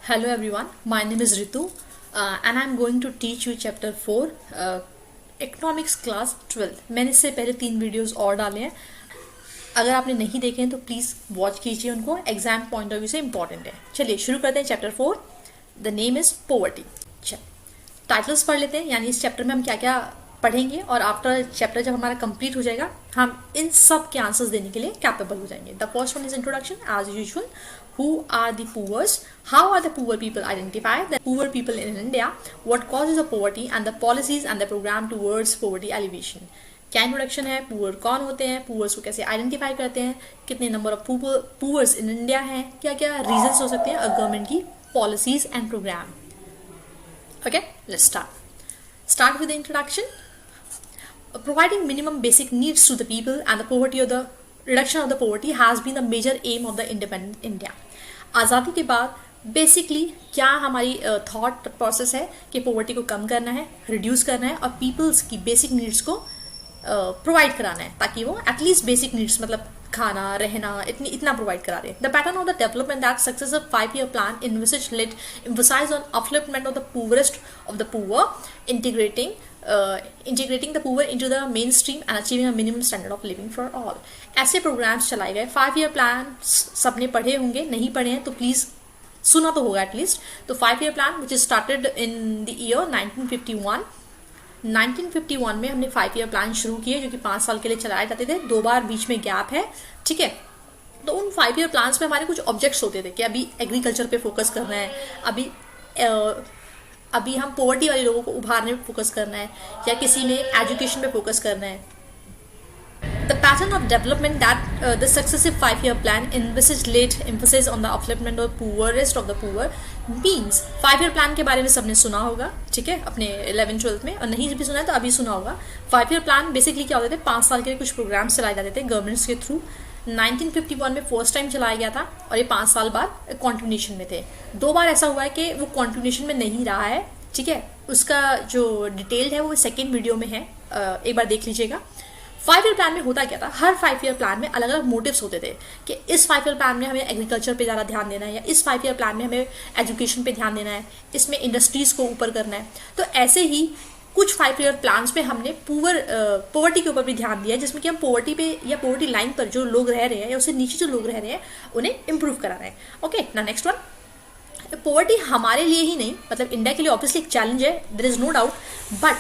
Hello everyone, my name is Ritu and I'm going to teach you chapter 4 economics class 12। मैंने इससे पहले 3 videos और डाले हैं। अगर आपने नहीं देखे हैं तो प्लीज़ वॉच कीजिए उनको, एग्जाम पॉइंट ऑफ व्यू से इंपॉर्टेंट है। चलिए शुरू करते हैं chapter 4। The name is poverty. Titles पढ़ लेते हैं, यानी इस चैप्टर में हम क्या क्या पढ़ेंगे और आफ्टर चैप्टर जब हमारा कंप्लीट हो जाएगा हम इन सब के आंसर्स देने के लिए कैपेबल हो जाएंगे। The first one is introduction as usual. Who are the poor? How are the poor people identified? The poor people in India. What causes of poverty and the policies and the program towards poverty alleviation. क्या introduction है, poor कौन होते हैं, poors को कैसे identify करते हैं, कितने number of poors in India हैं, क्या क्या रीजंस हो सकते हैं गवर्नमेंट की policies and program. Okay, let's start with the introduction. Providing minimum basic needs to the people and the poverty of the reduction of the poverty has been the major aim of the independent India. आज़ादी के बाद basically क्या हमारी thought process है कि poverty को कम करना है, रिड्यूस करना है और पीपल्स की बेसिक नीड्स को प्रोवाइड कराना है ताकि वो एटलीस्ट बेसिक नीड्स मतलब खाना रहना इतना प्रोवाइड करा रहे हैं। The pattern of the development that successive 5-year plan envisaged let emphasize on upliftment of the poorest of the poor, integrating the poor into the mainstream and achieving a minimum standard of living for all. ऐसे programmes चलाए गए। 5-year plan सबने पढ़े होंगे, नहीं पढ़े हैं तो प्लीज़ सुना तो होगा एटलीस्ट। तो 5-year plan which is started in the year 1951। 1951 में हमने 5-year प्लान शुरू किए जो कि 5 साल के लिए चलाए जाते थे। 2 बार बीच में गैप है, ठीक है। तो उन 5-year प्लान्स में हमारे कुछ ऑब्जेक्ट्स होते थे कि अभी एग्रीकल्चर पे फोकस करना है, अभी हम पॉवर्टी वाले लोगों को उभारने पे फोकस करना है या किसी में एजुकेशन पे फोकस करना है। The pattern of development that the successive 5-year plan envisaged laid emphasis on the upliftment of the poorest of the poor means 5-year plan के बारे में सबने सुना होगा, ठीक है, अपने 11th-12th में, और नहीं भी सुना है तो अभी सुना होगा। 5-year plan बेसिकली क्या होते थे, 5 साल के लिए कुछ प्रोग्राम्स चलाए जाते थे गवर्नमेंट्स के थ्रू। 1951 में फर्स्ट टाइम चलाया गया था और ये 5 साल बाद कॉन्टिन्यूशन में थे। 2 बार ऐसा हुआ है कि वो कॉन्टिन्यूशन में नहीं रहा है, ठीक है। उसका जो डिटेल्ड है वो सेकेंड वीडियो में है, एक बार देख लीजिएगा। 5-year प्लान में होता क्या था, हर 5-year प्लान में अलग अलग मोटिव्स होते थे कि इस 5-year प्लान में हमें एग्रीकल्चर पे ज़्यादा ध्यान देना है या इस 5-year प्लान में हमें एजुकेशन पे ध्यान देना है, इसमें इंडस्ट्रीज़ को ऊपर करना है। तो ऐसे ही कुछ 5-year प्लान्स पे हमने पॉवर्टी के ऊपर भी ध्यान दिया जिसमें कि हम पॉवर्टी पे या पॉवर्टी लाइन पर जो लोग रह रहे हैं या उससे नीचे जो लोग रह रहे हैं उन्हें इम्प्रूव करा रहे हैं। ओके, ना नेक्स्ट वन। पॉवर्टी हमारे लिए ही नहीं, मतलब इंडिया के लिए ऑब्वियसली एक चैलेंज है, there is no doubt, but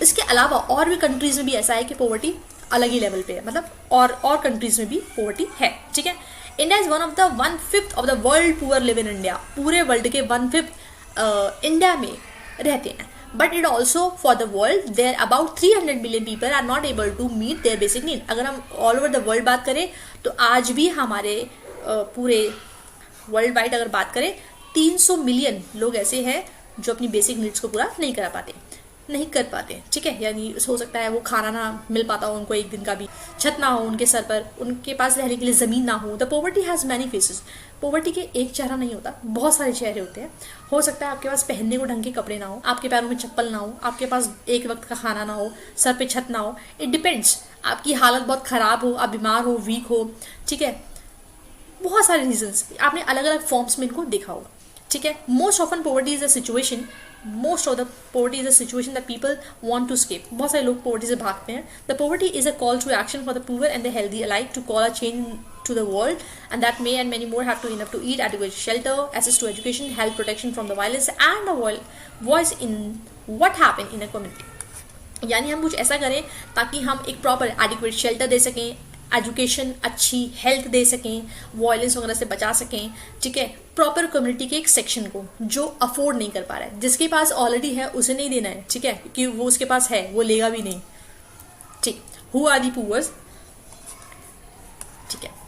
इसके अलावा और भी कंट्रीज में भी ऐसा है कि पॉवर्टी अलग ही लेवल पे है, मतलब और कंट्रीज में भी पॉवर्टी है, ठीक है। India is one of the 1/5 of the world poor live in India. पूरे वर्ल्ड के 1/5 इंडिया में रहते हैं। But it also for the world there about 300 million people are not able to meet their basic need. अगर हम all over the world बात करें तो आज भी हमारे पूरे वर्ल्ड वाइड अगर बात करें 300 मिलियन लोग ऐसे हैं जो अपनी बेसिक नीड्स को पूरा नहीं कर पाते, ठीक है। यानी हो सकता है वो खाना ना मिल पाता हो उनको, एक दिन का भी छत ना हो उनके सर पर, उनके पास रहने के लिए ज़मीन ना हो। The poverty has many faces. Poverty के एक चेहरा नहीं होता, बहुत सारे चेहरे होते हैं। हो सकता है आपके पास पहनने को ढंग के कपड़े ना हो, आपके पैरों में चप्पल ना हो, आपके पास एक वक्त का खाना ना हो, सर पे छत ना हो। इट डिपेंड्स, आपकी हालत बहुत ख़राब हो, आप बीमार हो, वीक हो, ठीक है। बहुत सारे रीजंस आपने अलग अलग फॉर्म्स में इनको देखा होगा, ठीक है। Most of the poverty is a situation that people want to escape। बहुत सारे लोग पोवर्टी से भागते हैं। The poverty is a call to action for the poor and the healthy alike to call a change to the world, and that may and many more have to enough to eat, adequate shelter, access to education, health protection from the violence, and a voice in what happened in a community। यानी हम कुछ ऐसा करें ताकि हम एक proper adequate shelter दे सकें, education अच्छी हेल्थ दे सकें, वायलेंस वगैरह से बचा सकें, ठीक है। प्रॉपर कम्युनिटी के एक सेक्शन को जो अफोर्ड नहीं कर पा रहा है, जिसके पास ऑलरेडी है उसे नहीं देना है, ठीक है, क्योंकि वो उसके पास है वो लेगा भी नहीं, ठीक। हु आर दी पुअर्स, ठीक है।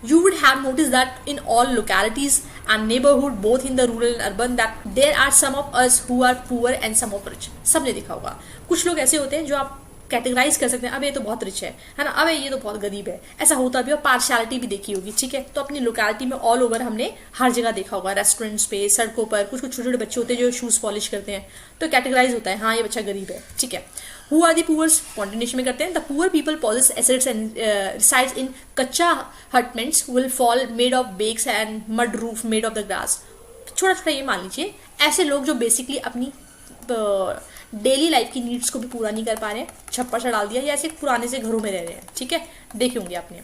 You would have noticed that in all localities and neighborhood, both in the rural and urban, that there are some of us who are poor and some of rich। सबने देखा होगा कुछ लोग ऐसे होते हैं जो आप कैटेगराइज कर सकते हैं, अब ये तो बहुत रिच है ना, अब ये तो बहुत गरीब है, ऐसा होता भी, और पार्शियलिटी भी देखी होगी, ठीक है। तो अपनी लोकेलिटी में ऑल ओवर हमने हर जगह देखा होगा, रेस्टोरेंट्स पे, सड़कों पर, कुछ कुछ छोटे छोटे बच्चे होते हैं जो शूज पॉलिश करते हैं, तो कैटेगराइज होता है, हाँ ये बच्चा गरीब है, ठीक है। Who are the poors, continuation में करते हैं, the poor people possess assets and resides in kachcha hutments will fall made of bricks and mud roof made of the grass. छोटा छोटा ये मान लीजिए, ऐसे लोग जो बेसिकली अपनी डेली लाइफ की नीड्स को भी पूरा नहीं कर पा रहे हैं, छप्पर से डाल दिया, या ऐसे पुराने से घरों में रह रहे हैं, ठीक है। देखे होंगे आपने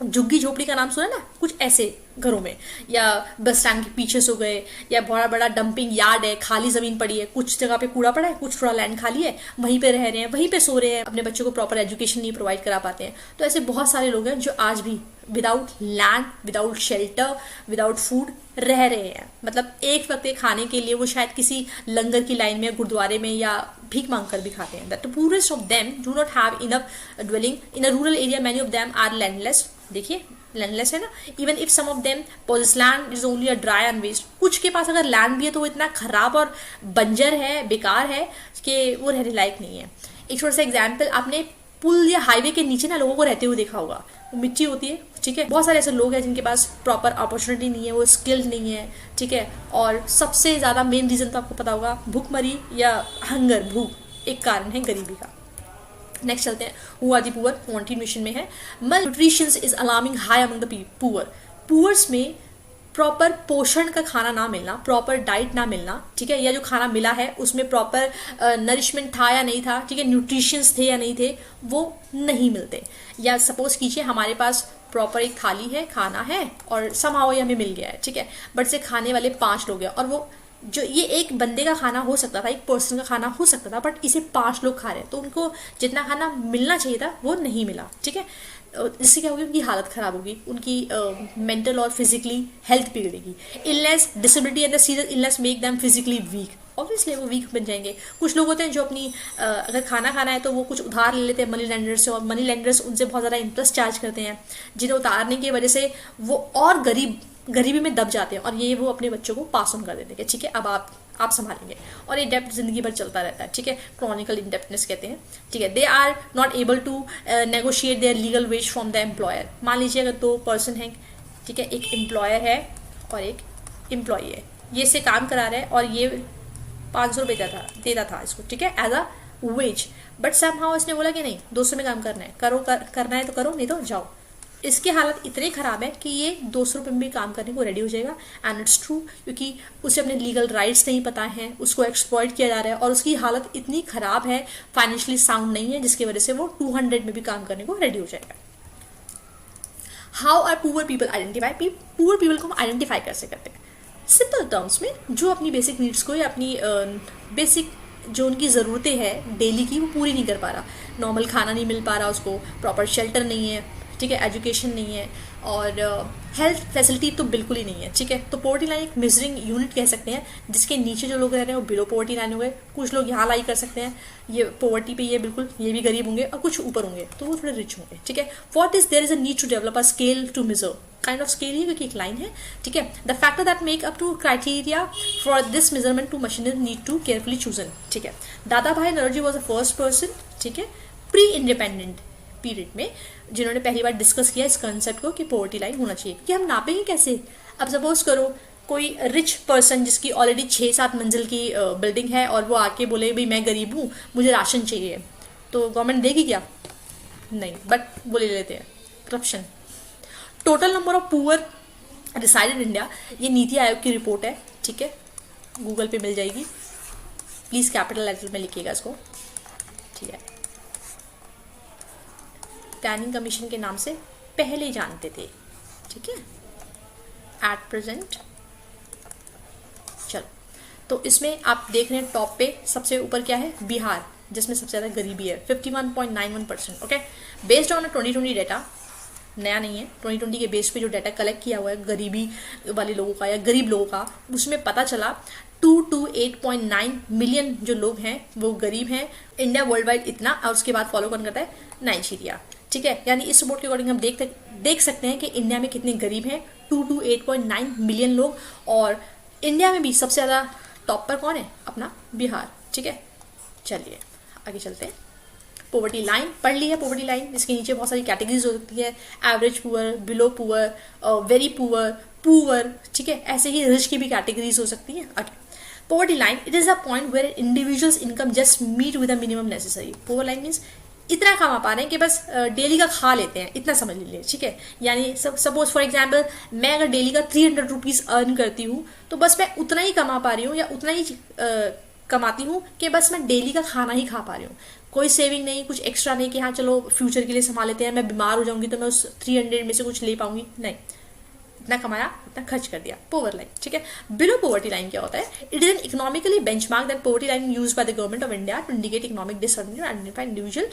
झुग्गी झोपड़ी का नाम सुना ना, कुछ ऐसे घरों में, या बस स्टैंड के पीछे सो गए, या बड़ा बड़ा डंपिंग यार्ड है, खाली जमीन पड़ी है, कुछ जगह पे कूड़ा पड़ा है, कुछ थोड़ा लैंड खाली है, वहीं पे रह रहे हैं, वहीं पे सो रहे हैं, अपने बच्चों को प्रॉपर एजुकेशन नहीं प्रोवाइड करा पाते हैं। तो ऐसे बहुत सारे लोग हैं जो आज भी without land, without shelter, without food रह रहे हैं। मतलब एक वक्त के खाने के लिए वो शायद किसी लंगर की लाइन में, गुरुद्वारे में, या भीख मांग कर भी खाते हैं। The poorest of them do not have enough dwelling in a rural area. Many of them are landless. देखिए लैंडलेस है ना, even if some of them possess land is only a dry and waste. कुछ के पास अगर land भी है तो वो इतना खराब और बंजर है, बेकार है कि वो रहने लायक नहीं है। एक छोटा सा एग्जाम्पल, आपने पुल या हाईवे के नीचे ना लोगों को रहते हुए देखा होगा, वो मिट्टी होती है, ठीक है। बहुत सारे ऐसे लोग हैं जिनके पास प्रॉपर अपॉर्चुनिटी नहीं है, वो स्किल्ड नहीं है, ठीक है। और सबसे ज्यादा मेन रीजन तो आपको पता होगा, भूखमरी या हंगर, भूख एक कारण है गरीबी का। नेक्स्ट चलते हैं, who are the poor, continuation में है। Malnutrition is alarming high among the poor. Poors में प्रॉपर पोषण का खाना ना मिलना, प्रॉपर डाइट ना मिलना, ठीक है, या जो खाना मिला है उसमें प्रॉपर नरिशमेंट था या नहीं था, ठीक है, न्यूट्रिशंस थे या नहीं थे, वो नहीं मिलते। या सपोज कीजिए हमारे पास प्रॉपर एक थाली है, खाना है, और समहाउ ये हमें मिल गया है, ठीक है, बट से खाने वाले 5 लोग हैं, और वो जो ये एक बंदे का खाना हो सकता था, एक पर्सन का खाना हो सकता था, बट इसे 5 लोग खा रहे हैं, तो उनको जितना खाना मिलना चाहिए था वो नहीं मिला, ठीक है। इससे क्या होगी, उनकी हालत खराब होगी, उनकी मेंटल और फिजिकली हेल्थ बिगड़ेगी। Illness, disability and the serious illness make them physically weak. Obviously वो वीक बन जाएंगे। कुछ लोग होते हैं जो अपनी अगर खाना खाना है तो वो कुछ उधार ले लेते हैं मनी लेंडर्स से, और मनी लेंडर्स उनसे बहुत ज़्यादा इंटरेस्ट चार्ज करते हैं, जिन्हें उतारने की वजह से वो और गरीबी में दब जाते हैं, और ये वो अपने बच्चों को पास ऑन कर देते हैं, ठीक है, अब आप संभालेंगे, और ये डेप्ट जिंदगी भर चलता रहता है, ठीक है, क्रॉनिकल इंडेप्टनेस कहते हैं, ठीक है। They are not able to negotiate their legal wage from the employer. मान लीजिए अगर 2 पर्सन हैं, ठीक है, एक एम्प्लॉयर है और एक एम्प्लॉई है, ये से काम करा रहा है और ये 500 रुपये देता था इसको, ठीक है, as a wage, but somehow इसने बोला कि नहीं 200 में काम करना है, करना है तो करो, नहीं तो जाओ। इसकी हालत इतनी खराब है कि ये 200 रुपये में भी काम करने को रेडी हो जाएगा, एंड इट्स ट्रू, क्योंकि उसे अपने लीगल राइट्स नहीं पता हैं, उसको एक्सप्लॉइट किया जा रहा है, और उसकी हालत इतनी खराब है, फाइनेंशियली साउंड नहीं है, जिसकी वजह से वो 200 में भी काम करने को रेडी हो जाएगा। How are poor people identify? Poor people को हम आइडेंटिफाई कैसे करते हैं? सिंपल टर्म्स में, जो अपनी बेसिक नीड्स को या अपनी बेसिक जो उनकी ज़रूरतें हैं डेली की, वो पूरी नहीं कर पा रहा। नॉर्मल खाना नहीं मिल पा रहा उसको, प्रॉपर शेल्टर नहीं है, ठीक है, एजुकेशन नहीं है, और हेल्थ फैसिलिटी तो बिल्कुल ही नहीं है, ठीक है। तो पोवर्टी लाइन एक मेजरिंग यूनिट कह सकते हैं, जिसके नीचे जो लोग रह रहे हैं वो बिलो पोवर्टी लाइन हो गए। कुछ लोग यहाँ लाई कर सकते हैं, ये पोवर्टी पे, ये बिल्कुल, ये भी गरीब होंगे, और कुछ ऊपर होंगे तो वो थोड़े रिच होंगे, ठीक है। For this there is a need to develop a scale to measure, kind of scale ही, क्योंकि एक लाइन है, ठीक है। The factor that make up to criteria for this measurement to machine need to carefully chosen, ठीक है। Dadabhai Naoroji was the first person, ठीक है, प्री इंडिपेंडेंट पीरियड में, जिन्होंने पहली बार डिस्कस किया इस कंसेप्ट को कि पोवर्टी लाइन होना चाहिए। कि हम नापेंगे कैसे? अब सपोज करो कोई रिच पर्सन जिसकी ऑलरेडी 6-7 मंजिल की बिल्डिंग है, और वो आके बोले भाई मैं गरीब हूँ, मुझे राशन चाहिए, तो गवर्नमेंट देगी क्या? नहीं, बट वो ले लेते हैं, corruption. Total number of poor reside in India, ये नीति आयोग की रिपोर्ट है, ठीक है, गूगल पे मिल जाएगी, प्लीज़ कैपिटल लेटर में लिखिएगा इसको, ठीक है। प्लानिंग कमीशन के नाम से पहले जानते थे, ठीक है, एट प्रेजेंट। चलो, तो इसमें आप देख रहे हैं टॉप पे सबसे ऊपर क्या है? बिहार, जिसमें सबसे ज़्यादा गरीबी है, 51.91%, ओके। बेस्ड ऑन 2020 डाटा, नया नहीं है, 2020 के बेस पे जो डाटा कलेक्ट किया हुआ है गरीबी वाले लोगों का या गरीब लोगों का, उसमें पता चला 228.9 मिलियन जो लोग हैं वो गरीब हैं। इंडिया वर्ल्ड वाइड इतना, और उसके बाद फॉलो कौन करता है? नाइजीरिया, ठीक है। यानी इस रिपोर्ट के अकॉर्डिंग हम देख सकते हैं कि इंडिया में कितने गरीब हैं, 228.9 मिलियन लोग, और इंडिया में भी सबसे ज़्यादा टॉप पर कौन है? अपना बिहार, ठीक है। चलिए आगे चलते हैं। पॉवर्टी लाइन पढ़ ली है, पॉवर्टी लाइन, इसके नीचे बहुत सारी कैटेगरीज हो सकती है, average poor, below poor, very poor, poor, ठीक है, ऐसे ही रिच की भी कैटेगरीज हो सकती है। Poverty line, it is a point where individuals income just meet with the minimum necessary. Power line means इतना कमा पा रहे हैं कि बस डेली का खा लेते हैं, इतना समझ लीजिए, ठीक है। यानी सपोज फॉर एग्जांपल मैं अगर डेली का 300 रुपीज अर्न करती हूँ तो बस मैं उतना ही कमा पा रही हूँ या उतना ही कमाती हूँ कि बस मैं डेली का खाना ही खा पा रही हूँ, कोई सेविंग नहीं, कुछ एक्स्ट्रा नहीं कि हाँ चलो फ्यूचर के लिए संभाल लेते हैं, मैं बीमार हो जाऊंगी तो मैं उस 300 में से कुछ ले पाऊंगी, नहीं, इतना कमाया इतना खर्च कर दिया, पोवर लाइन, ठीक है। बिलो पॉवर्टी लाइन क्या होता है? It is an economically benchmark that poverty line used by the government of India to indicate economic disorder and identify individual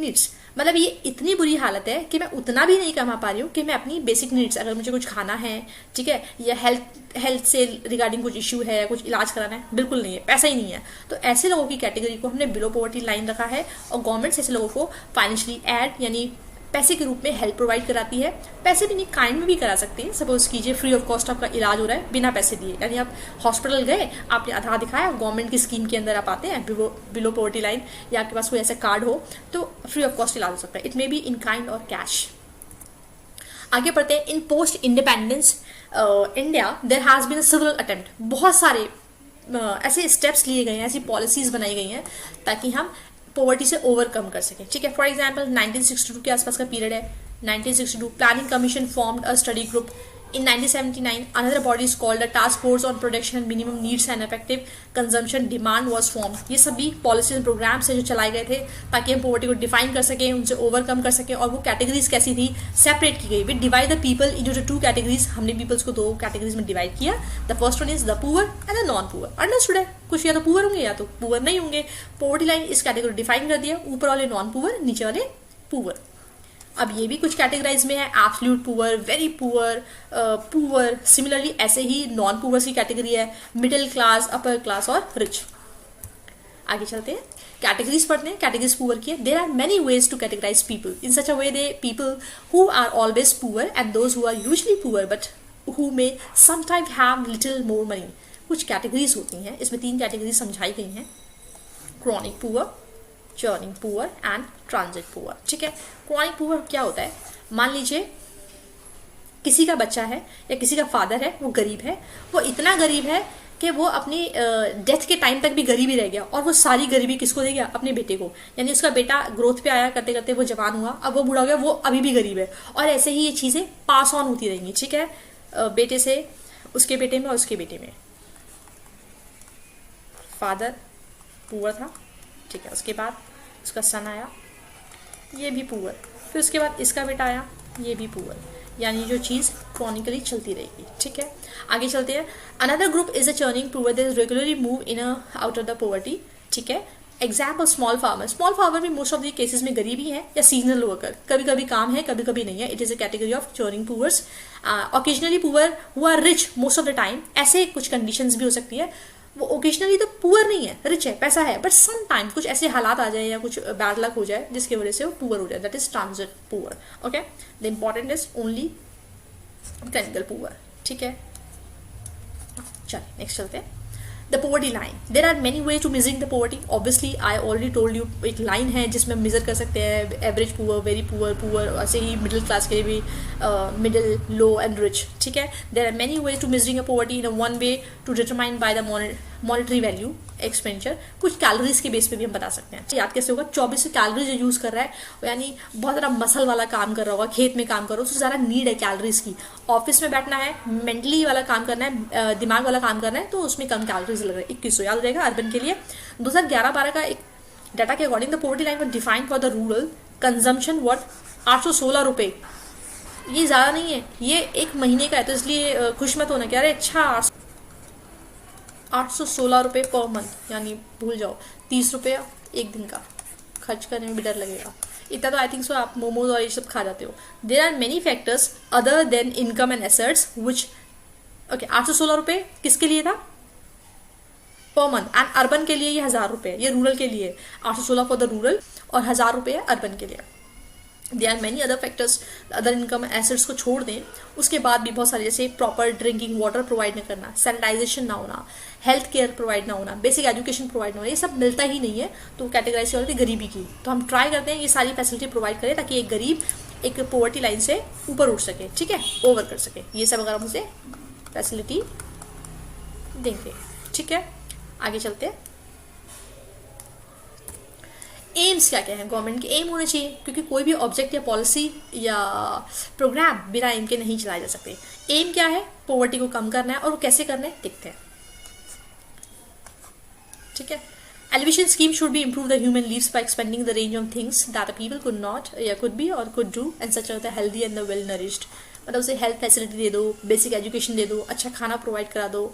needs. मतलब ये इतनी बुरी हालत है कि मैं उतना भी नहीं कमा पा रही हूँ कि मैं अपनी बेसिक नीड्स, अगर मुझे कुछ खाना है, ठीक है, या हेल्थ से रिगार्डिंग कुछ इश्यू है, कुछ इलाज कराना है, बिल्कुल नहीं है, पैसा ही नहीं है, तो ऐसे लोगों की कैटेगरी को हमने बिलो पॉवर्टी लाइन रखा है। और गवर्नमेंट ऐसे लोगों को फाइनेंशियली एड यानी पैसे के रूप में हेल्प प्रोवाइड कराती है। पैसे भी नहीं, काइंड में भी करा सकते हैं। सपोज कीजिए फ्री ऑफ कॉस्ट आपका इलाज हो रहा है बिना पैसे दिए, यानी आप हॉस्पिटल गए, आपने आधार दिखाया, गवर्नमेंट की स्कीम के अंदर आप आते हैं, बिलो पॉवर्टी लाइन, या आपके पास कोई ऐसा कार्ड हो तो फ्री ऑफ कॉस्ट इलाज हो सकता है। It may be in kind और कैश। आगे बढ़ते हैं। In post independence India there has been several attempt, बहुत सारे ऐसे स्टेप्स लिए गए हैं, ऐसी पॉलिसीज बनाई गई हैं ताकि हम पॉवर्टी से ओवरकम कर सके, ठीक है। फॉर एग्जांपल 1962 के आसपास का पीरियड है, 1962 planning commission formed a study group. In 1979 another body is called a task force on production and minimum needs and effective consumption demand was formed. ये सभी पॉलिसीज प्रोग्राम्स है जो चलाए गए थे ताकि हम पॉवर्टी को डिफाइन कर सकें, उनसे ओवरकम कर सकें। और वो कैटेगरीज कैसी थी? सेपरेट की गई। We divide the people into two categories. हमने पीपल्स को दो कैटेगरीज में डिवाइड किया। The first one is the poor and the non poor. Understood है? कुछ या तो पुअर होंगे या तो पुअर नहीं होंगे। पॉवर्टी लाइन इस कैटेगरी डिफाइन कर दिया, ऊपर वाले नॉन पुअर, नीचे वाले पुअर। अब ये भी कुछ कैटेगराइज में है, absolute poor, very poor, poor. Similarly ऐसे ही नॉन पुअर्स की कैटेगरी है, मिडिल क्लास, अपर क्लास और रिच। आगे चलते हैं, कैटेगरीज पढ़ते हैं। कैटेगरीज पुअर की है। There are many ways to categorize people in such a way they people who are always poor and those who are usually poor but who may sometime have little more money. कुछ categories होती हैं, इसमें 3 categories समझाई गई हैं, chronic poor, churning poor and transit poor, ठीक है। Chronic poor क्या होता है? मान लीजिए किसी का बच्चा है या किसी का फादर है, वो गरीब है, वो इतना गरीब है कि वो अपनी डेथ के टाइम तक भी गरीब ही रह गया, और वो सारी गरीबी किसको दे गया? अपने बेटे को। यानी उसका बेटा ग्रोथ पे आया, करते करते वो जवान हुआ, अब वो बूढ़ा हो गया, वो अभी भी गरीब है। और ऐसे ही ये चीज़ें पास ऑन होती रहेंगी, ठीक है, बेटे से उसके बेटे में और उसके बेटे में। फादर पुअर था, ठीक है, उसके बाद उसका सन आया, ये भी पुअर, फिर उसके बाद इसका बेटा आया, ये भी पुअर। यानी जो चीज़ क्रॉनिकली चलती रहेगी, ठीक है। आगे चलते हैं। Another group is a churning poor that is regularly move in out of the poverty, ठीक है। Example small farmer. Small farmer भी मोस्ट ऑफ द केसेस में गरीबी है या सीजनल वर्कर, कभी कभी काम है कभी कभी नहीं है। It is a category of churning poors. Occasionally poor who are rich most of the time. ऐसे कुछ कंडीशंस भी हो सकती है, वो ओकेजनली तो पुअर नहीं है, रिच है, पैसा है, बट सम टाइम कुछ ऐसे हालात आ जाए या कुछ बैड लक हो जाए जिसकी वजह से वो पुअर हो जाए, that is transit poor. Okay, the important is only clinical poor, ठीक है। चलिए नेक्स्ट चलते हैं। The poverty line, there are many way to measuring the poverty. Obviously I already told you, एक लाइन है जिसमें हम मेजर कर सकते हैं average poor, very poor, poor, ऐसे ही मिडिल क्लास के लिए भी मिडिल, लो एंड रिच, ठीक है। There are many way to measuring a poverty in one way to determine by the monetary value expenditure. कुछ कैलोरीज के बेस पे भी हम बता सकते हैं। याद कैसे होगा? 24 कैलोरीज जो यूज कर रहा है, यानी बहुत ज़्यादा मसल वाला काम कर रहा होगा, खेत में काम कर रहा हो, उससे ज़्यादा नीड है कैलोरीज की। ऑफिस में बैठना है, मेंटली वाला काम करना है, दिमाग वाला काम करना है, तो उसमें कम कैलोरीज लग रहा है। 2100 याद रहेगा अर्बन के लिए। 2011-12 का एक डाटा के according the poverty line defined for the rural consumption what 816 रुपये। ये ज़्यादा नहीं है, ये एक महीने का है, तो इसलिए खुश मत होना कि अरे अच्छा 816 रुपये पर मंथ, यानी भूल जाओ 30 रुपये एक दिन का, खर्च करने में भी डर लगेगा। इतना तो आई थिंक सो आप मोमोज और ये सब खा जाते हो। There are many factors other than income and assets which, okay, 816 रुपये किसके लिए था? Per month. एंड अर्बन के लिए ये 1000 रुपये, ये रूरल के लिए 816 फॉर द रूरल और 1000 रुपये अर्बन के लिए। They are many other factors, other income assets को छोड़ दें उसके बाद भी बहुत सारे, जैसे प्रॉपर ड्रिंकिंग वाटर प्रोवाइड न करना, सैनिटाइजेशन ना होना, हेल्थ केयर प्रोवाइड ना होना, बेसिक एजुकेशन प्रोवाइड ना होना, ये सब मिलता ही नहीं है, तो कैटेगराइज होती है गरीबी की। तो हम ट्राई करते हैं ये सारी फैसिलिटी प्रोवाइड करें ताकि एक गरीब एक पॉवर्टी लाइन से ऊपर उठ सके, ठीक है, ओवर कर सके। ये सब अगर हम उसे फैसिलिटी देंगे, ठीक है। आगे चलते हैं, एम्स क्या क्या है, गवर्नमेंट के एम होने चाहिए, क्योंकि कोई भी ऑब्जेक्ट या पॉलिसी या प्रोग्राम बिना एम के नहीं चलाए जा सकते। एम क्या है, पॉवर्टी को कम करना है, और वो कैसे करना है देखते हैं, ठीक है। Elevation scheme should be improve the human lives by expanding the range of things that the people could not या could be और could do and such are the healthy and the well nourished। मतलब उसे health facility दे दो, basic education दे दो, अच्छा खाना provide करा दो,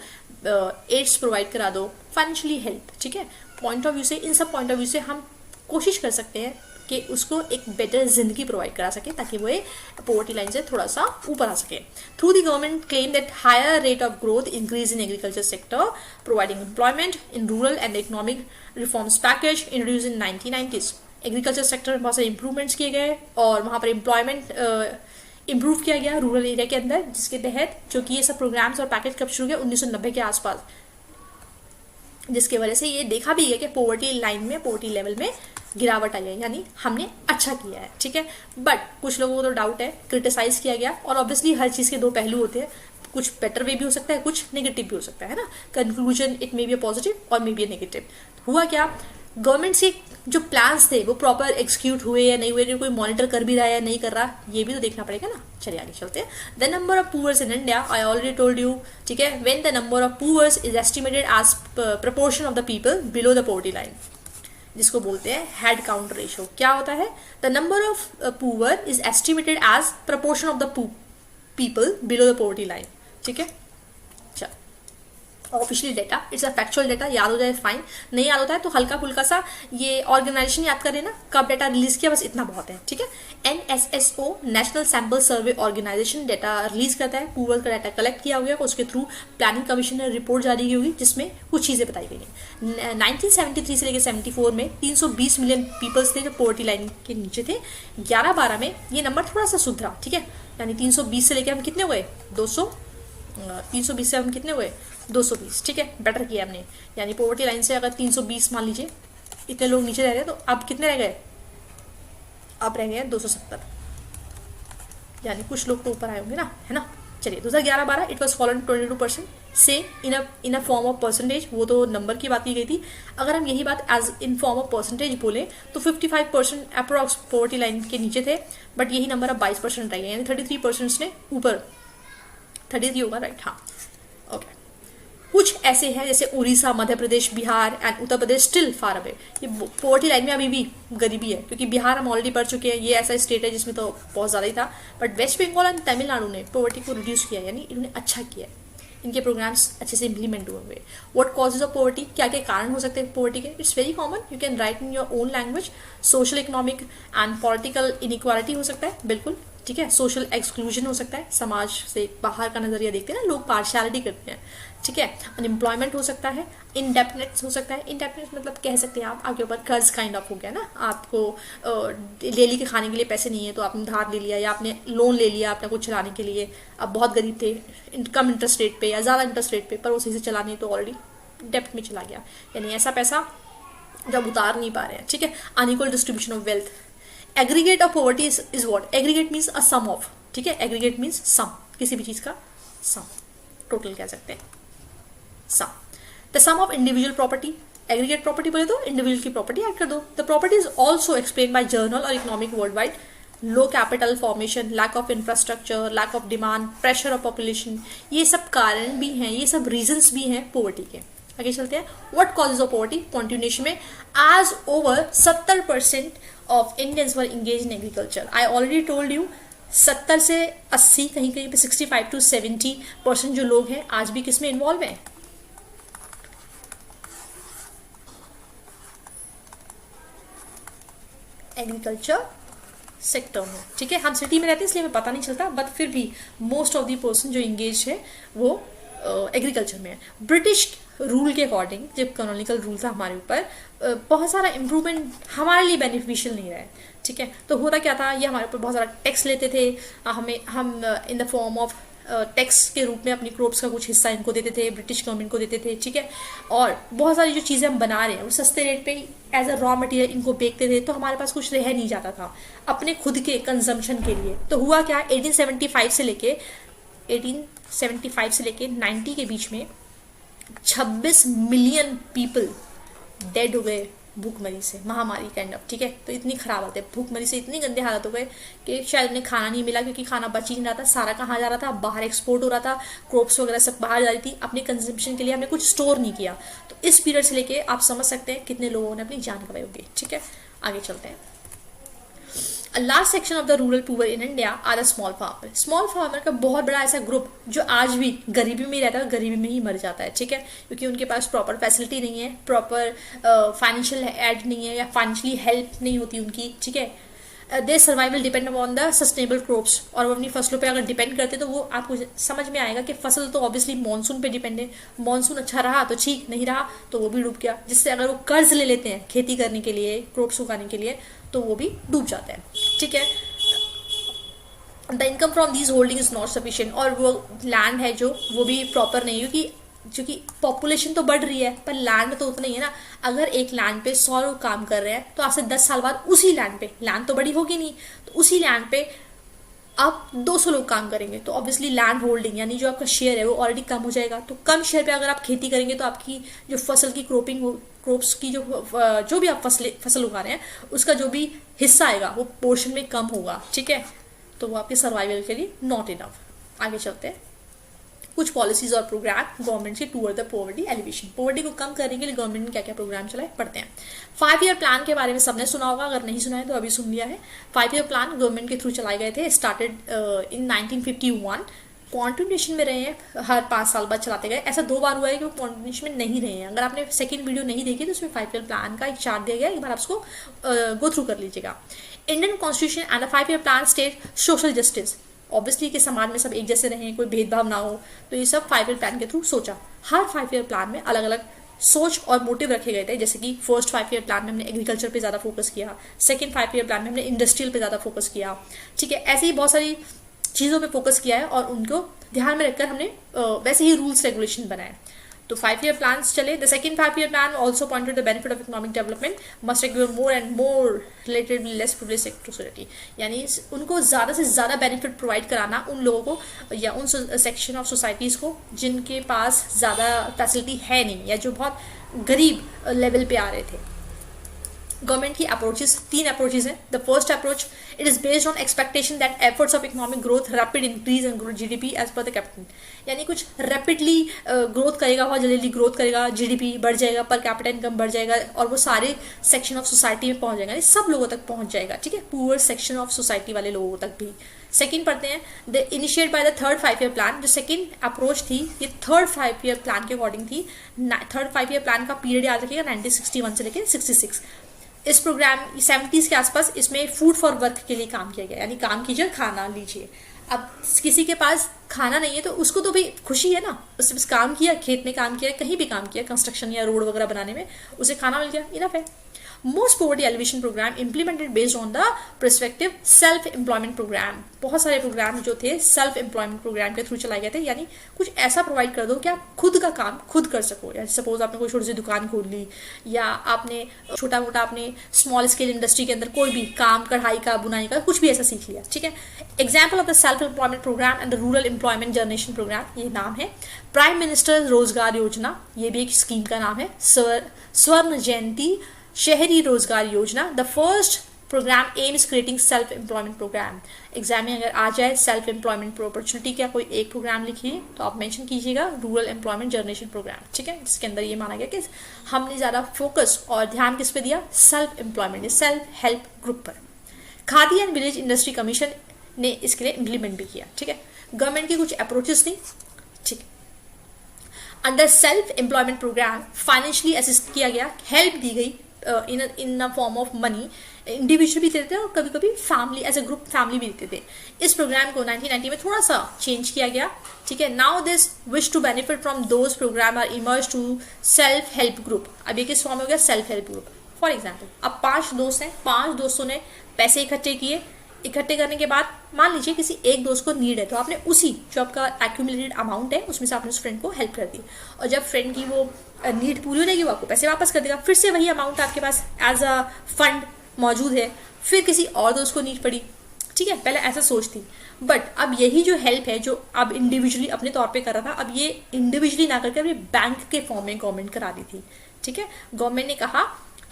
एड्स प्रोवाइड करा दो, फाइनेंशियली हेल्प, ठीक है। पॉइंट ऑफ व्यू से, इन सब पॉइंट ऑफ व्यू से हम कोशिश कर सकते हैं कि उसको एक बेटर जिंदगी प्रोवाइड करा सके ताकि वो पॉवर्टी लाइन से थोड़ा सा ऊपर आ सके। Through the government claim that higher rate of growth increase in agriculture sector providing employment in rural and economic reforms package introduce in 1990s। Agriculture sector में बहुत सारे इंप्रूवमेंट्स किए गए और वहाँ पर एम्प्लॉयमेंट इम्प्रूव किया गया रूरल एरिया के अंदर, जिसके तहत जो कि ये सब प्रोग्राम्स और पैकेज कब शुरू हुए 1990 के आसपास, जिसके वजह से ये देखा भी गया कि पॉवर्टी लाइन में, पॉवर्टी लेवल में गिरावट आई है, यानी हमने अच्छा किया है, ठीक है। बट कुछ लोगों को तो डाउट है, क्रिटिसाइज किया गया, और ऑब्वियसली हर चीज़ के दो पहलू होते हैं, कुछ बेटर वे भी हो सकता है, कुछ नेगेटिव भी हो सकता है ना। Conclusion it may be a positive और मे बी अ नेगेटिव। हुआ क्या, गवर्नमेंट के जो प्लान्स थे वो प्रॉपर एग्जीक्यूट हुए या नहीं हुए, कोई मॉनिटर कर भी रहा है या नहीं कर रहा, ये भी तो देखना पड़ेगा ना। चलिए आगे चलते हैं। The number of poors in India, I already told you, ठीक है। When the number of poors is estimated as proportion of the people below the poverty line, जिसको बोलते हैं हेड काउंट रेशियो। क्या होता है, the number of poor is estimated as proportion of the people below the poverty line, ठीक है। Official data, it's a factual data, याद हो जाए फाइन, नहीं याद होता है तो हल्का फुल्का सा ये ऑर्गेनाइजेशन याद करें ना, कब डेटा रिलीज किया, बस इतना बहुत है, ठीक है। NSSO नेशनल सैम्पल सर्वे ऑर्गेनाइजेशन डेटा रिलीज करता है, पूर्व का डेटा कलेक्ट किया हुआ है, उसके थ्रू प्लानिंग कमीशन ने रिपोर्ट जारी की होगी जिसमें कुछ चीज़ें बताई गई हैं। 1973 से लेकर 74 में 320 मिलियन पीपल्स थे जो पॉवर्टी लाइन के नीचे थे। 11-12 में ये नंबर थोड़ा सा सुधरा, ठीक है, यानी 320 से लेकर हम कितने हुए 320 से हम कितने हुए 220, ठीक है, बेटर किया हमने। यानी पॉवर्टी लाइन से अगर 320 मान लीजिए इतने लोग नीचे रह रहे तो अब कितने रह गए, अब रह गए 270, यानी कुछ लोग तो ऊपर आए होंगे ना, है ना। चलिए 2011-12 इट वॉज फॉलोन 22% से इन अ फॉर्म ऑफ परसेंटेज, वो तो नंबर की बात की गई थी। अगर हम यही बात as in form of percentage बोले तो 55% अप्रॉक्स पॉवर्टी लाइन के नीचे थे, बट यही नंबर अब 22% रह गया, यानी 33% ने ऊपर, 33 होगा राइट, हाँ ओके। कुछ ऐसे हैं जैसे Orissa, Madhya Pradesh, Bihar and Uttar Pradesh still far away, ये पॉवर्टी लाइन में अभी भी गरीबी है, क्योंकि बिहार हम ऑलरेडी पढ़ चुके हैं, ये ऐसा स्टेट है जिसमें तो बहुत ज़्यादा ही था, बट वेस्ट बंगाल एंड तमिलनाडु ने पॉवर्टी को रिड्यूस किया, यानी इन्होंने अच्छा किया, इनके प्रोग्राम्स अच्छे से इंप्लीमेंट हुए हुए। व्हाट कॉजेज ऑफ पॉवर्टी, क्या क्या कारण हो सकते हैं पॉवर्टी के, it's very common, you can write in your own language. Social, economic and political inequality हो सकता है, बिल्कुल ठीक है। सोशल एक्सक्लूजन हो सकता है, समाज से बाहर का नजरिया देखते हैं ना लोग, पार्शियलिटी करते हैं, ठीक है। अनएम्प्लॉयमेंट हो सकता है, इंडेप्टनेस हो सकता है, इंडेप्टनेस मतलब कह सकते हैं आप आपके ऊपर कर्ज काइंड ऑफ हो गया ना, आपको डेली के खाने के लिए पैसे नहीं है तो आपने धार ले लिया या आपने लोन ले लिया अपने कुछ चलाने के लिए, अब बहुत गरीब थे, कम इंटरेस्ट रेट पे या ज़्यादा इंटरेस्ट रेट पे, पर वो सही से चला नहीं तो ऑलरेडी डेप्ट में चला गया, यानी ऐसा पैसा जब उतार नहीं पा रहे हैं, ठीक है। Unequal distribution of wealth, aggregate of poverty is what, aggregate means a sum of, ठीक है, एग्रीगेट मीन्स सम, किसी भी चीज का सम, टोटल कह सकते हैं sum. The sum of individual property, aggregate property बोले तो इंडिविजुअल की प्रॉपर्टी ऐड कर दो। The property is also explain by general और economic world wide, low capital formation, lack of infrastructure, lack of demand, pressure of population, ये सब कारण भी हैं, ये सब रीजंस भी हैं पॉवर्टी के। आगे चलते हैं, what causes of poverty, continuation में, as over 70% of Indians were engage in agriculture. I already told you 70 से 80, कहीं कहीं पे 65 to 70% जो लोग हैं आज भी किसमें इन्वॉल्व हैं, एग्रीकल्चर सेक्टर में, ठीक है। हम सिटी में रहते हैं इसलिए हमें पता नहीं चलता, बट फिर भी मोस्ट ऑफ द पर्सन जो इंगेज है वो एग्रीकल्चर में है। ब्रिटिश रूल के अकॉर्डिंग, जब कॉलोनियल रूल था हमारे ऊपर, बहुत सारा इम्प्रूवमेंट हमारे लिए बेनिफिशियल नहीं रहा है, ठीक है। तो होता क्या था, ये हमारे ऊपर बहुत सारा टैक्स लेते थे, हम इन द फॉर्म ऑफ टैक्स के रूप में अपनी क्रॉप्स का कुछ हिस्सा इनको देते थे, ब्रिटिश गवर्नमेंट को देते थे, ठीक है। और बहुत सारी जो चीज़ें हम बना रहे हैं वो सस्ते रेट पे एज अ रॉ मटेरियल इनको बेचते थे, तो हमारे पास कुछ रह नहीं जाता था अपने खुद के कंजम्पशन के लिए। तो हुआ क्या, 1875 से लेके 90 के बीच में 26 मिलियन पीपल डेड हो गए भूखमरी से, महामारी काइंड ऑफ, ठीक है। तो इतनी खराब हालत है, भूखमरी से इतनी गंदे हालत हो गए कि शायद उन्हें खाना नहीं मिला, क्योंकि खाना बच ही नहीं रहा था, सारा कहाँ जा रहा था, बाहर एक्सपोर्ट हो रहा था, क्रॉप्स वगैरह सब बाहर जा रही थी, अपने कंजम्पशन के लिए हमने कुछ स्टोर नहीं किया। तो इस पीरियड से लेके आप समझ सकते हैं कितने लोगों ने अपनी जान गंवाई होगी, ठीक है। आगे चलते हैं। A large section of the rural poor in India are the small farmer. Small farmer का बहुत बड़ा ऐसा ग्रुप जो आज भी गरीबी में ही रहता है, गरीबी में ही मर जाता है, ठीक है, क्योंकि उनके पास प्रॉपर फैसिलिटी नहीं है, प्रॉपर फाइनेंशियल एड नहीं है, या फाइनेंशियली हेल्प नहीं होती उनकी, ठीक है। They survival depend upon the sustainable crops, और वो अपनी फसलों पे अगर डिपेंड करते तो वो आपको समझ में आएगा कि फसल तो ऑब्वियसली मानसून पे डिपेंड है, मानसून अच्छा रहा तो ठीक, नहीं रहा तो वो भी डूब गया। जिससे अगर वो कर्ज ले लेते हैं खेती करने के लिए, क्रॉप्स उगाने के लिए, तो वो भी डूब जाते हैं, ठीक है। The income from these holding is not sufficient, और वो लैंड है जो वो भी प्रॉपर नहीं है, क्योंकि पॉपुलेशन तो बढ़ रही है पर लैंड तो उतना ही है ना। अगर एक लैंड पे 100 लोग काम कर रहे हैं तो आज से 10 साल बाद उसी लैंड पे, लैंड तो बड़ी होगी नहीं, तो उसी लैंड पे आप 200 लोग काम करेंगे, तो ऑब्वियसली लैंड होल्डिंग यानी जो आपका शेयर है वो ऑलरेडी कम हो जाएगा। तो कम शेयर पे अगर आप खेती करेंगे तो आपकी जो फसल की क्रॉप्स की जो भी आप फसल उगा रहे हैं उसका जो भी हिस्सा आएगा वो पोर्शन में कम होगा, ठीक है। तो वो आपके सर्वाइवल के लिए नॉट इनफ। आगे चलते हैं। कुछ पॉलिसीज और प्रोग्राम गवर्नमेंट के toward the poverty alleviation, poverty को कम करने के लिए गवर्नमेंट ने क्या क्या प्रोग्राम चलाए पढ़ते हैं। 5 ईयर प्लान के बारे में सबने सुना होगा, अगर नहीं सुना है तो अभी सुन लिया है। 5 ईयर प्लान गवर्नमेंट के थ्रू चलाए गए थे, स्टार्टेड इन 1951, कॉन्टिन्यूशन में रहे हैं, हर 5 साल बाद चलाते गए। ऐसा 2 बार हुआ है कि वो कॉन्टिन्यूशन में नहीं रहे हैं। अगर आपने सेकंड वीडियो नहीं देखी तो उसमें 5 ईयर प्लान का एक चार्ट दिया गया, एक बार आप उसको गो थ्रू कर लीजिएगा। Indian constitution and 5 year plan state social justice, obviously कि समाज में सब एक जैसे रहें, कोई भेदभाव ना हो, तो ये सब 5 ईयर प्लान के थ्रू सोचा। हर 5 ईयर प्लान में अलग अलग सोच और मोटिव रखे गए थे, जैसे कि फर्स्ट 5 ईयर प्लान में हमने एग्रीकल्चर पे ज़्यादा फोकस किया, सेकंड 5 ईयर प्लान में हमने इंडस्ट्रियल पे ज़्यादा फोकस किया, ठीक है। ऐसे ही बहुत सारी चीज़ों पे फोकस किया है और उनको ध्यान में रखकर हमने वैसे ही रूल्स रेगुलेशन बनाए। तो 5 ईयर प्लान्स चले। The second 5 year plan also pointed the benefit of economic development must require more and more relatedly less privilege society, यानी उनको ज़्यादा से ज़्यादा बेनिफिट प्रोवाइड कराना उन लोगों को या उन सेक्शन ऑफ सोसाइटीज़ को जिनके पास ज़्यादा फैसिलिटी है नहीं या जो बहुत गरीब लेवल पे आ रहे थे। गवर्नमेंट की अप्रोचेस 3 अप्रोचेस हैं। The first approach, it is based on expectation that efforts of economic growth rapid increase and grow GDP as per the capital, यानी कुछ रैपिडली ग्रोथ करेगा, बहुत जल्दी ग्रोथ करेगा, जीडीपी बढ़ जाएगा, पर कैपिटा इनकम बढ़ जाएगा और वो सारे सेक्शन ऑफ सोसाइटी में पहुंच जाएगा, यानी सब लोगों तक पहुंच जाएगा, ठीक है, पुअर सेक्शन ऑफ सोसाइटी वाले लोगों तक भी। सेकंड पढ़ते हैं, the initiate by the third 5 year plan, जो सेकंड अप्रोच थी ये थर्ड 5 ईयर प्लान के अकॉर्डिंग थी। थर्ड 5 ईयर प्लान का पीरियड याद रखिएगा 1961 से लेकर 66। इस प्रोग्राम 70s के आसपास इसमें फूड फॉर वर्क के लिए काम किया गया, यानी काम कीजिए खाना लीजिए। अब किसी के पास खाना नहीं है तो उसको तो भाई खुशी है ना, उसने बस काम किया, खेत में काम किया, कहीं भी काम किया, कंस्ट्रक्शन या रोड वगैरह बनाने में, उसे खाना मिल गया, इनफ है। Most poverty alleviation program implemented based on the perspective self employment program, बहुत सारे प्रोग्राम जो थे सेल्फ एम्प्लॉयमेंट प्रोग्राम के थ्रू चलाए गए थे, यानी कुछ ऐसा प्रोवाइड कर दो कि आप खुद का काम खुद कर सको। या सपोज आपने कोई छोटी सी दुकान खोल ली या आपने छोटा मोटा अपने स्मॉल स्केल इंडस्ट्री के अंदर कोई भी काम, कढ़ाई का, बुनाई का, कुछ भी ऐसा सीख लिया, ठीक है। Example of the self employment program and the rural employment generation program, ये नाम है। प्राइम मिनिस्टर रोजगार योजना, ये भी एक स्कीम का नाम है। स्वर्ण जयंती Shahari Rozgar Yojana, the first program aim is creating self employment program. Exam में अगर आ जाए सेल्फ एम्प्लॉयमेंट अपॉर्चुनिटी का कोई एक प्रोग्राम लिखिए तो आप मेंशन कीजिएगा रूरल एम्प्लॉयमेंट जनरेशन प्रोग्राम, ठीक है, जिसके अंदर ये माना गया कि हमने ज़्यादा फोकस और ध्यान किस पे दिया, self employment, self help group पर। Khadi and village industry commission ने इसके लिए इम्प्लीमेंट भी किया, ठीक है। गवर्नमेंट की कुछ अप्रोचेस थी, ठीक है। Under self employment program financially assist किया गया, हेल्प दी गई in the form of money, individual भी देते थे और कभी कभी family as a group family भी देते थे। इस प्रोग्राम को 1990 में थोड़ा सा चेंज किया गया, ठीक है। Now this wish to benefit from those program are emerge to self help group. अब ये किस फॉर्म हो गया, self help group. For example अब 5 दोस्त हैं, 5 दोस्तों ने पैसे इकट्ठे किए, इकट्ठे करने के बाद मान लीजिए किसी एक दोस्त को नीड है, तो आपने उसी जो आपका एक्यूमुलेटेड अमाउंट है उसमें से आपने उस फ्रेंड को हेल्प कर दी, और जब फ्रेंड की वो नीड पूरी हो जाएगी वो आपको पैसे वापस कर देगा, फिर से वही अमाउंट आपके पास एज अ फंड मौजूद है। फिर किसी और दोस्त को नीड पड़ी, ठीक है, पहले ऐसा सोच थी, बट अब यही जो हेल्प है जो अब इंडिविजुअली अपने तौर पे कर रहा था, अब ये इंडिविजुअली ना करके अभी बैंक के फॉर्म में गवर्नमेंट करा दी थी, ठीक है। गवर्नमेंट ने कहा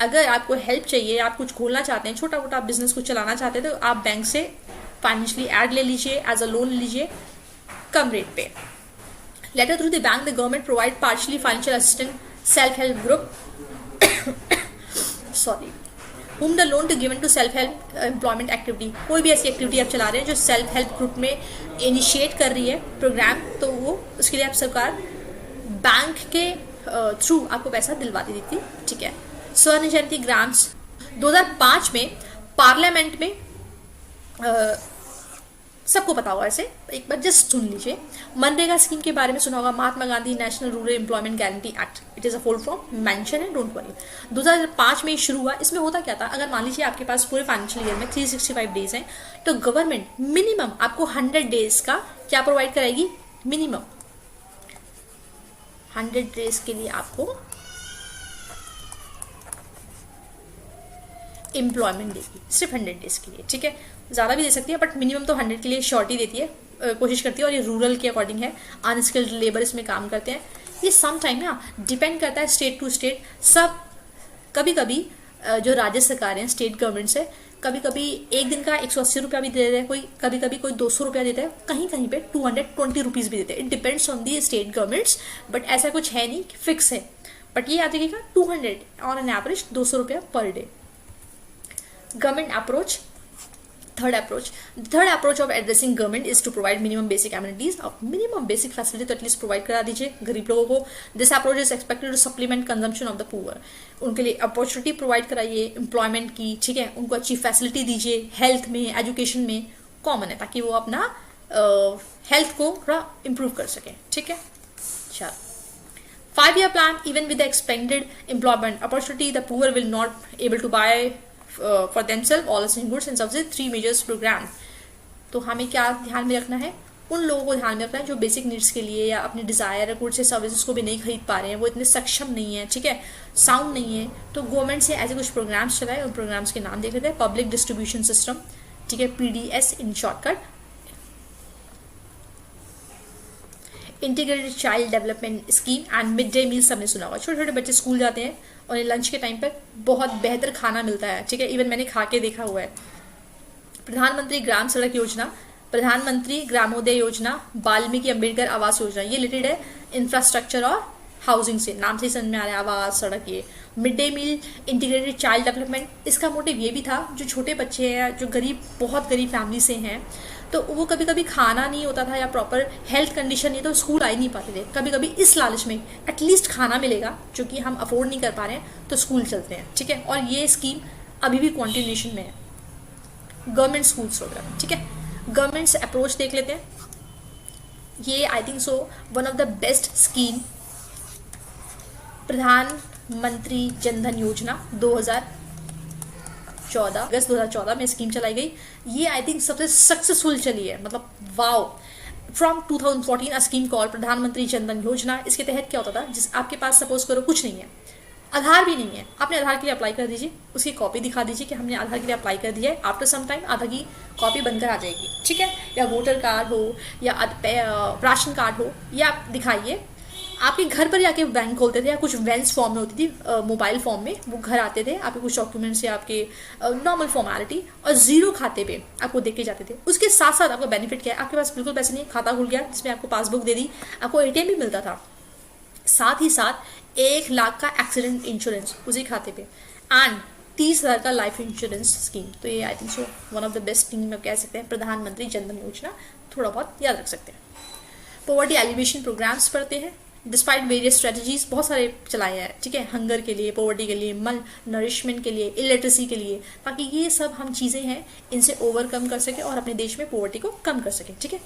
अगर आपको हेल्प चाहिए, आप कुछ खोलना चाहते हैं, छोटा मोटा बिजनेस कुछ चलाना चाहते हैं, तो आप बैंक से फाइनेंशियली एड ले लीजिए, एज अ लोन ले लीजिए कम रेट पे। Later through the bank the government provide partially financial assistant self help group sorry whom the loan to given to self help employment activity। कोई भी ऐसी एक्टिविटी आप चला रहे हैं जो सेल्फ हेल्प ग्रुप में इनिशिएट कर रही है प्रोग्राम, तो वो उसके लिए आप सरकार बैंक के थ्रू आपको पैसा दिलवा दी थी, ठीक है। स्वर्ण जयंती ग्रांट्स 2005 में पार्लियामेंट में सबको पता होगा, ऐसे एक बार जस्ट सुन लीजिए। मनरेगा स्कीम के बारे में सुना होगा, Mahatma Gandhi national rural employment guarantee act, it is a full form, mention है, डोंट वरी। 2005 में शुरू हुआ। इसमें होता क्या था, अगर मान लीजिए आपके पास पूरे फाइनेंशियल ईयर में 365 डेज हैं, तो गवर्नमेंट मिनिमम आपको 100 डेज का क्या प्रोवाइड कराएगी, मिनिमम 100 डेज के लिए आपको एम्प्लॉयमेंट देगी, सिर्फ 100 डेज के लिए, ठीक है। ज़्यादा भी दे सकती है बट मिनिमम तो 100 के लिए श्योरिटी देती है, कोशिश करती है, और ये रूरल के अकॉर्डिंग है, अनस्किल्ड लेबर इसमें काम करते हैं। ये सम टाइम ना डिपेंड करता है स्टेट टू स्टेट। सब कभी कभी जो राज्य सरकारें हैं, स्टेट गवर्नमेंट से कभी कभी एक दिन का 180 रुपया भी दे देते हैं, कोई कभी कभी कोई 200 रुपया देता है, कहीं कहीं पे 220 रुपीज़ भी देते हैं। It depends on the state governments, but ऐसा कुछ है नहीं फिक्स है, बट ये याद रखिएगा 200 ऑन एन एवरेज 200 रुपया per day. Government approach, third approach of addressing government is to provide minimum basic amenities, of minimum basic facility तो एटलीस्ट प्रोवाइड करा दीजिए गरीब लोगों को। This approach is expected to supplement consumption of the poor, उनके लिए opportunity provide कराइए employment की, ठीक है, उनको अच्छी फैसिलिटी दीजिए, हेल्थ में, एजुकेशन में कॉमन है, ताकि वो अपना हेल्थ को थोड़ा इम्प्रूव कर सकें, ठीक है। चलो 5-year plan, even with the expanded employment opportunity, the poor will not able to buy for themselves all essential goods and services। 3 measures program। तो हमें क्या ध्यान में रखना है, उन लोगों को ध्यान में रखना है जो बेसिक नीड्स के लिए या अपने डिजायर गुड्स या सर्विसेज को भी नहीं खरीद पा रहे हैं, वो इतने सक्षम नहीं है, ठीक है, साउंड नहीं है, तो गवर्नमेंट से ऐसे कुछ प्रोग्राम्स चलाए। उन प्रोग्राम्स के नाम देख लेते हैं। पब्लिक डिस्ट्रीब्यूशन सिस्टम, ठीक है, PDS in shortcut. Integrated child development scheme and mid day meal, सबने सुना होगा। छोटे छोटे बच्चे स्कूल जाते हैं और लंच के टाइम पर बहुत बेहतर खाना मिलता है, ठीक है, इवन मैंने खा के देखा हुआ है। प्रधानमंत्री ग्राम सड़क योजना, प्रधानमंत्री ग्रामोदय योजना, वाल्मीकि अम्बेडकर आवास योजना, ये रिलेटेड है इंफ्रास्ट्रक्चर और हाउसिंग से, नाम से ही समझ में आ रहा है, आवास, सड़क। ये mid day meal, integrated child development, इसका मोटिव ये भी था जो छोटे बच्चे हैं, जो गरीब, बहुत गरीब फैमिली से हैं, तो वो कभी कभी खाना नहीं होता था या प्रॉपर हेल्थ कंडीशन नहीं, तो स्कूल आ ही नहीं पाते थे। कभी कभी इस लालच में एटलीस्ट खाना मिलेगा, जो कि हम अफोर्ड नहीं कर पा रहे हैं, तो स्कूल चलते हैं, ठीक है। और ये स्कीम अभी भी कॉन्टिन्यूएशन में है, गवर्नमेंट स्कूल्स प्रोग्राम, ठीक है। गवर्नमेंट से अप्रोच देख लेते हैं। ये I think so one of the best scheme, प्रधानमंत्री जनधन योजना 2014, अगस्त 2014 में स्कीम चलाई गई। ये आई थिंक सबसे सक्सेसफुल चली है, मतलब वाओ। फ्रॉम 2014 स्कीम कॉल प्रधानमंत्री जनधन योजना। इसके तहत क्या होता था, जिस आपके पास सपोज करो कुछ नहीं है, आधार भी नहीं है, आपने आधार के लिए अप्लाई कर दीजिए, उसकी कॉपी दिखा दीजिए कि हमने आधार के लिए अप्लाई कर दिया है। आफ्टर सम टाइम आधार की कॉपी बनकर आ जाएगी, ठीक है, या वोटर कार्ड हो या राशन कार्ड हो, या आप दिखाइए। आपके घर पर जाके बैंक खोलते थे, या कुछ वेंस फॉर्म में होती थी, मोबाइल फॉर्म में वो घर आते थे, आपके कुछ डॉक्यूमेंट्स या आपके नॉर्मल फॉर्मेलिटी, और जीरो खाते पे आपको देख के जाते थे। उसके साथ साथ आपका बेनिफिट क्या है, आपके पास बिल्कुल पैसे नहीं, खाता खुल गया, जिसमें आपको पासबुक दे दी, आपको ATM भी मिलता था, साथ ही साथ 1 लाख का एक्सीडेंट इंश्योरेंस उसी खाते पे, एंड 30,000 का लाइफ इंश्योरेंस स्कीम। तो ये I think so one of the best scheme कह सकते हैं, प्रधानमंत्री जनधन योजना, थोड़ा बहुत याद रख सकते हैं। पॉवर्टी एलिवेशन प्रोग्राम्स पढ़ते हैं, डिस्पाइट वेरियस स्ट्रेटजीज बहुत सारे चलाए हैं, ठीक है, हंगर के लिए, पॉवर्टी के लिए, मल नरिशमेंट के लिए, इलिटरेसी के लिए, ताकि ये सब हम चीज़ें हैं इनसे ओवरकम कर सके और अपने देश में पॉवर्टी को कम कर सके, ठीक है।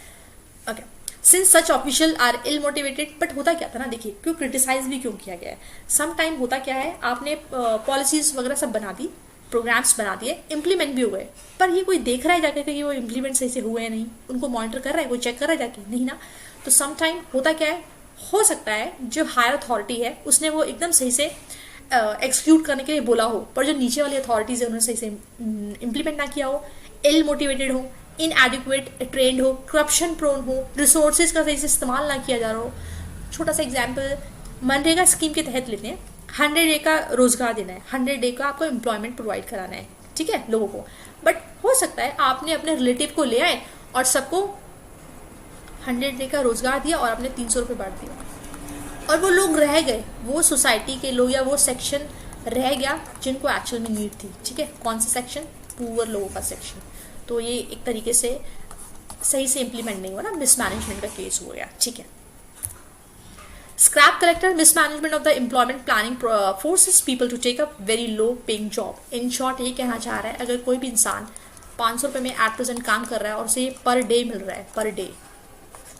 Okay, since such official are ill motivated, but होता क्या था ना, देखिए क्यों क्रिटिसाइज भी क्यों किया गया है। सम टाइम होता क्या है, आपने पॉलिसीज वगैरह सब बना दी, प्रोग्राम्स बना दिए, इम्प्लीमेंट भी हो गए, पर ये कोई देख रहा है जाकर कि वो इम्प्लीमेंट सही से हुए हैं नहीं, उनको मॉनिटर कर रहा है, कोई चेक कर रहा है जाके नहीं ना। तो सम टाइम होता क्या है, हो सकता है जो हायर अथॉरिटी है उसने वो एकदम सही से एक्सक्यूट करने के लिए बोला हो, पर जो नीचे वाली अथॉरिटीज है उन्होंने सही से इम्प्लीमेंट ना किया हो, इल मोटिवेटेड हो, इनएडिक्वेट ट्रेंड हो, करप्शन प्रोन हो, रिसोर्सेज का सही से इस्तेमाल ना किया जा रहा हो। छोटा सा एग्जाम्पल मनरेगा स्कीम के तहत लेते हैं, 100 डे का रोजगार देना है, 100 डे का आपको एम्प्लॉयमेंट प्रोवाइड कराना है, ठीक है, लोगों को। बट हो सकता है आपने अपने रिलेटिव को ले आए और सबको 100 डे का रोजगार दिया और आपने 300 रुपये बांट दिया, और वो लोग रह गए, वो सोसाइटी के लोग या वो सेक्शन रह गया जिनको एक्चुअल में नीड थी, ठीक है। कौन सा सेक्शन? पुअर लोगों का सेक्शन। तो ये एक तरीके से सही से इम्प्लीमेंट नहीं हुआ ना, मिसमैनेजमेंट का केस हो गया, ठीक है। Scrap collector, mismanagement of the employment planning forces people to take a very low paying job. In short ये कहना चाह रहा है, अगर कोई भी इंसान 500 रुपये में एट प्रेजेंट काम कर रहा है और उसे पर डे मिल रहा है, per day,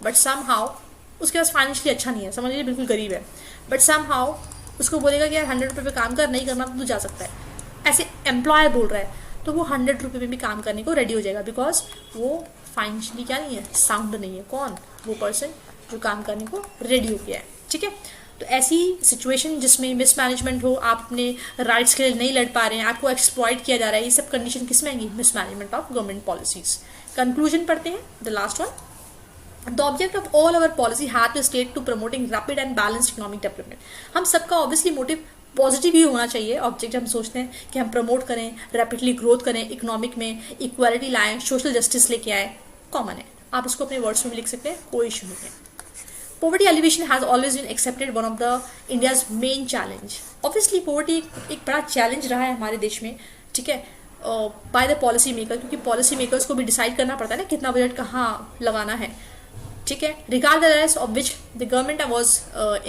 but some how उसके पास फाइनेंशियली अच्छा नहीं है, समझ लीजिए बिल्कुल गरीब है, बट सम हाउ उसको बोलेगा कि यार 100 रुपये पे काम कर, नहीं करना तो तू जा सकता है, ऐसे एम्प्लॉयर बोल रहा है, तो वो 100 रुपये में भी काम करने को रेडी हो जाएगा, बिकॉज वो फाइनेंशियली क्या नहीं है, साउंड नहीं है। कौन? वो पर्सन जो काम करने को रेडी हो गया है, ठीक है। तो ऐसी सिचुएशन जिसमें मिसमैनेजमेंट हो, आप अपने राइट्स के लिए नहीं लड़ पा रहे हैं, आपको एक्सप्लॉइट किया जा रहा है, ये सब कंडीशन किस में आएंगी? Mismanagement of government policies. Conclusion पढ़ते हैं, the last one. The object of all our policy had to state to promoting rapid and balanced economic development. हम सबका ऑब्वियसली मोटिव पॉजिटिव ही होना चाहिए। ऑब्जेक्ट हम सोचते हैं कि हम प्रमोट करें, रैपिडली ग्रोथ करें, इकोनॉमिक में इक्वालिटी लाएं, सोशल जस्टिस लेके आए, कॉमन है, आप इसको अपने वर्ड्स में भी लिख सकते हैं, कोई इशू नहीं है। Poverty alleviation has always been accepted one of the India's main challenge. Obviously poverty एक बड़ा चैलेंज रहा है हमारे देश में, ठीक है, बाय द पॉलिसी मेकर, क्योंकि पॉलिसी मेकर्स को भी डिसाइड करना पड़ता है ना कितना बजट कहाँ लगाना है, ठीक है। regardless of which the government was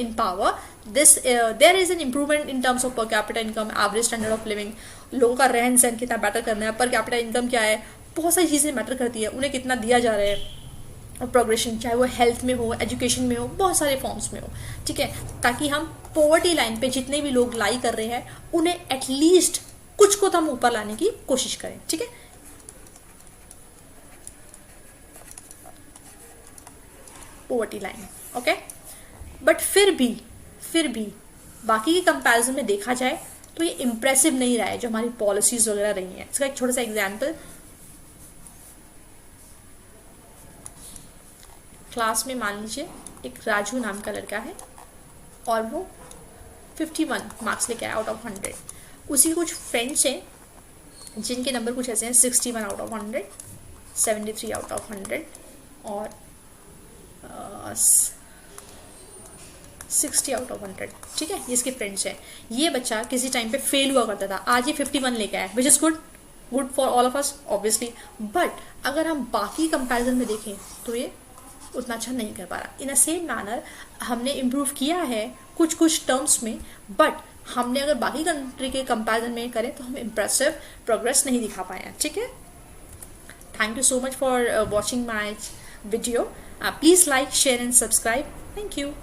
in power, there is an improvement in terms of per capita income, average standard of living, लोगों का रहन सहन कितना बेटर करना है, पर कैपिटा इनकम क्या है, बहुत सारी चीज़ें मैटर करती है, उन्हें कितना दिया जा रहा है, और प्रोग्रेशन चाहे वो हेल्थ में हो, एजुकेशन में हो, बहुत सारे फॉर्म्स में हो, ठीक है, ताकि हम पॉवर्टी लाइन पे जितने भी लोग लाई कर रहे हैं उन्हें एटलीस्ट कुछ को तो हम ऊपर लाने की कोशिश करें, ठीक है। Poverty line, okay. बट फिर भी बाकी के कंपैरिजन में देखा जाए तो ये इम्प्रेसिव नहीं रहा है जो हमारी पॉलिसीज वगैरह रही हैं। इसका एक छोटा सा एग्जांपल, क्लास में मान लीजिए एक राजू नाम का लड़का है और वो 51 मार्क्स लेके आया आउट ऑफ 100। उसी कुछ फ्रेंड्स हैं जिनके नंबर कुछ ऐसे हैं 61 आउट ऑफ 100, 73 आउट ऑफ 100 और 60 आउट ऑफ 100, ठीक है, ये इसके फ्रेंड्स हैं। ये बच्चा किसी टाइम पे फेल हुआ करता था, आज ये 51 लेके आया, which is good for all of us obviously. But अगर हम बाकी कंपैरिजन में देखें तो ये उतना अच्छा नहीं कर पा रहा। इन अ सेम मैनर हमने इम्प्रूव किया है कुछ टर्म्स में, बट हमने अगर बाकी कंट्री के कंपैरिजन में करें तो हम इम्प्रेसिव प्रोग्रेस नहीं दिखा पाए हैं, ठीक है। Thank you so much for watching my video. Please like, share and subscribe. Thank you.